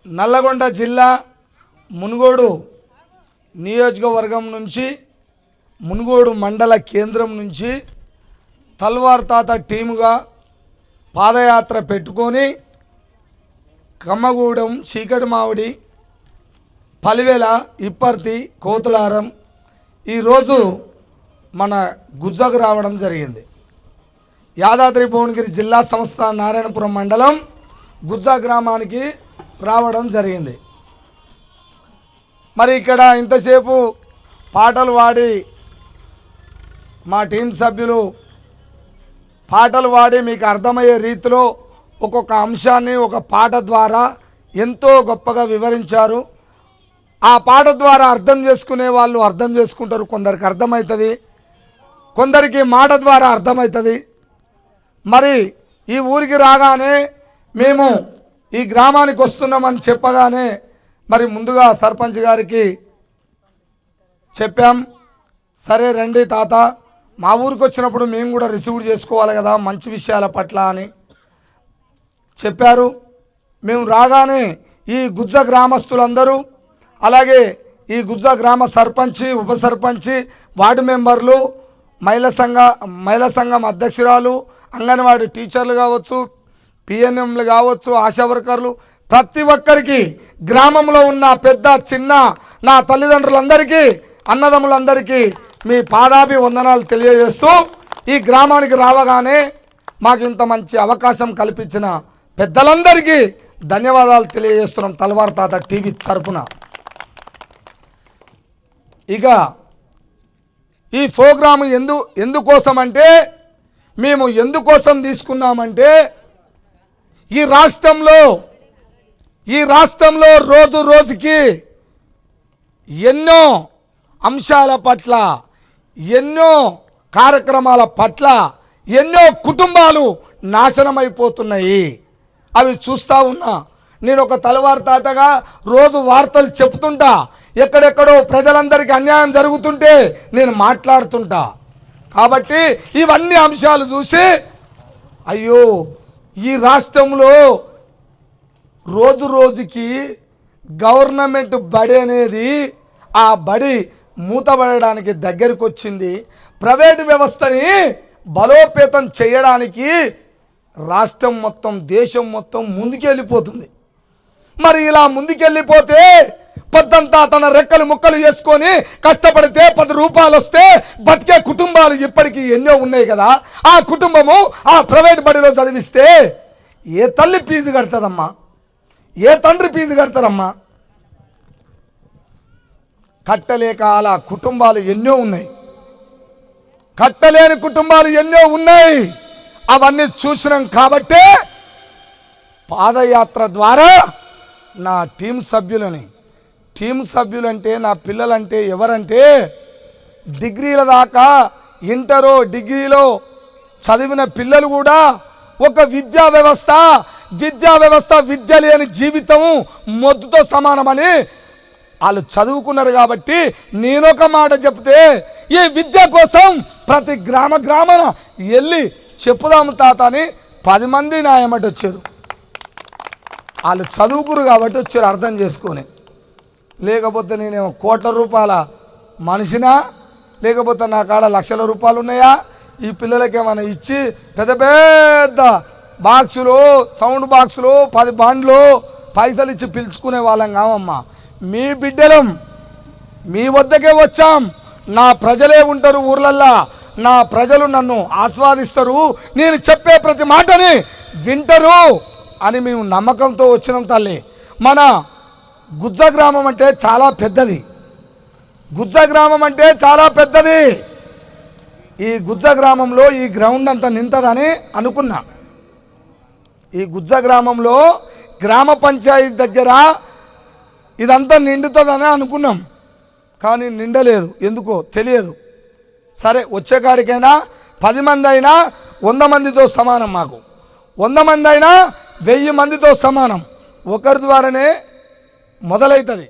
నల్లగొండ జిల్లా మునుగోడు నియోజకవర్గం నుంచి మునుగోడు మండల కేంద్రం నుంచి తల్వార్ తాత టీముగా పాదయాత్ర పెట్టుకొని కమ్మగూడెం, చీకటిమావిడి, పలివెల, ఇప్పర్తి, కోతులారం ఈరోజు మన గుజ్జకు రావడం జరిగింది. యాదాద్రి భువనగిరి జిల్లా సంస్థ నారాయణపురం మండలం గుజ్జా గ్రామానికి రావడం జరిగింది. మరి ఇక్కడ ఇంతసేపు పాటలు పాడి మా టీం సభ్యులు పాటలు పాడి మీకు అర్థమయ్యే రీతిలో ఒక్కొక్క అంశాన్ని ఒక పాట ద్వారా ఎంతో గొప్పగా వివరించారు. ఆ పాట ద్వారా అర్థం చేసుకునే వాళ్ళు అర్థం చేసుకుంటారు, కొందరికి అర్థమవుతుంది, కొందరికి మాట ద్వారా అర్థమవుతుంది. మరి ఈ ఊరికి రాగానే మేము ఈ గ్రామానికి వస్తున్నామని చెప్పగానే మరి ముందుగా సర్పంచ్ గారికి చెప్పాం, సరే రండి తాత, మా ఊరికి వచ్చినప్పుడు మేము కూడా రిసీవ్ చేసుకోవాలి కదా మంచి విషయాల పట్ల అని చెప్పారు. మేము రాగానే ఈ గుజ్జ గ్రామస్తులందరూ, అలాగే ఈ గుజ్జ గ్రామ సర్పంచి, ఉప సర్పంచి, వార్డు మెంబర్లు, మహిళా సంఘం అధ్యక్షురాలు, అంగన్వాడీ టీచర్లు కావచ్చు, పిఎన్ఎంలు కావచ్చు, ఆశా వర్కర్లు, ప్రతి ఒక్కరికి గ్రామంలో ఉన్న పెద్ద చిన్న నా తల్లిదండ్రులందరికీ, అన్నదమ్ములందరికీ మీ పాదాభి వందనాలు తెలియజేస్తూ ఈ గ్రామానికి రావగానే మాకు ఇంత మంచి అవకాశం కల్పించిన పెద్దలందరికీ ధన్యవాదాలు తెలియజేస్తున్నాం తల్వార్ తాత టీవీ తరపున. ఇక ఈ ప్రోగ్రాము ఎందుకోసం అంటే, మేము ఎందుకోసం తీసుకున్నామంటే ఈ రాష్ట్రంలో రోజు రోజుకి ఎన్నో అంశాల పట్ల, ఎన్నో కార్యక్రమాల పట్ల ఎన్నో కుటుంబాలు నాశనమైపోతున్నాయి. అవి చూస్తూ ఉన్నా. నేను ఒక తలవార్ తాతగా రోజు వార్తలు చెప్తుంటా, ఎక్కడెక్కడో ప్రజలందరికీ అన్యాయం జరుగుతుంటే నేను మాట్లాడుతుంటా. కాబట్టి ఇవన్నీ అంశాలు చూసి అయ్యో ఈ రాష్ట్రంలో రోజు రోజుకి గవర్నమెంట్ బడి అనేది ఆ బడి మూతబడడానికి దగ్గరికి వచ్చింది. ప్రైవేటు వ్యవస్థని బలోపేతం చేయడానికి రాష్ట్రం మొత్తం, దేశం మొత్తం ముందుకెళ్ళిపోతుంది. మరి ఇలా ముందుకెళ్ళిపోతే పొద్దంతా తన రెక్కలు ముక్కలు చేసుకొని కష్టపడితే 10 రూపాయలు వస్తే బతికే కుటుంబాలు ఇప్పటికీ ఎన్నో ఉన్నాయి కదా. ఆ కుటుంబము ఆ ప్రైవేట్ బడిలో చదివిస్తే ఏ తల్లి ఫీజు కడతారమ్మా, ఏ తండ్రి ఫీజు కడతారమ్మా? కట్టలేక అలా కుటుంబాలు ఎన్నో ఉన్నాయి, కట్టలేని కుటుంబాలు ఎన్నో ఉన్నాయి. అవన్నీ చూసినాం కాబట్టే పాదయాత్ర ద్వారా నా టీం సభ్యులంటే నా పిల్లలంటే ఎవరంటే డిగ్రీల దాకా, ఇంటరో డిగ్రీలో చదివిన పిల్లలు కూడా ఒక విద్యా వ్యవస్థ విద్య లేని జీవితం మొద్దుతో సమానమని వాళ్ళు చదువుకున్నారు. కాబట్టి నేనొక మాట చెప్తే ఈ విద్య కోసం ప్రతి గ్రామాన వెళ్ళి చెప్పుదాము తాత అని 10 మంది నా ఎమ్మటి వచ్చారు. వాళ్ళు చదువుకురు కాబట్టి వచ్చారు, అర్థం చేసుకొని. లేకపోతే నేనేమో కోట్ల రూపాయల మనిషినా, లేకపోతే నా కాడ లక్షల రూపాయలు ఉన్నాయా? ఈ పిల్లలకి ఏమైనా ఇచ్చి పెద్ద పెద్ద బాక్సులు, సౌండ్ బాక్సులు, 10 బాండ్లు పైసలు ఇచ్చి పిలుచుకునే వాళ్ళం కావమ్మా. మీ బిడ్డలం, మీ వద్దకే వచ్చాం. నా ప్రజలే ఉంటారు ఊర్లల్లా, నా ప్రజలు నన్ను ఆస్వాదిస్తారు, నేను చెప్పే ప్రతి మాటని వింటారు అని మేము నమ్మకంతో వచ్చినాం తల్లి. మన గుజ్జ గ్రామం అంటే చాలా పెద్దది. ఈ గుజ్జ గ్రామంలో ఈ గ్రౌండ్ అంతా నింతదని అనుకున్నా. ఈ గుజ్జ గ్రామంలో గ్రామ పంచాయతీ దగ్గర ఇదంతా నిండుతుందని అనుకున్నాం, కానీ నిండలేదు. ఎందుకో తెలియదు. సరే వచ్చేకాడికైనా 10 మంది అయినా 100 మందితో సమానం. మాకు 100 మంది అయినా 1000 మందితో సమానం. ఒకరి ద్వారానే మొదలవుతుంది.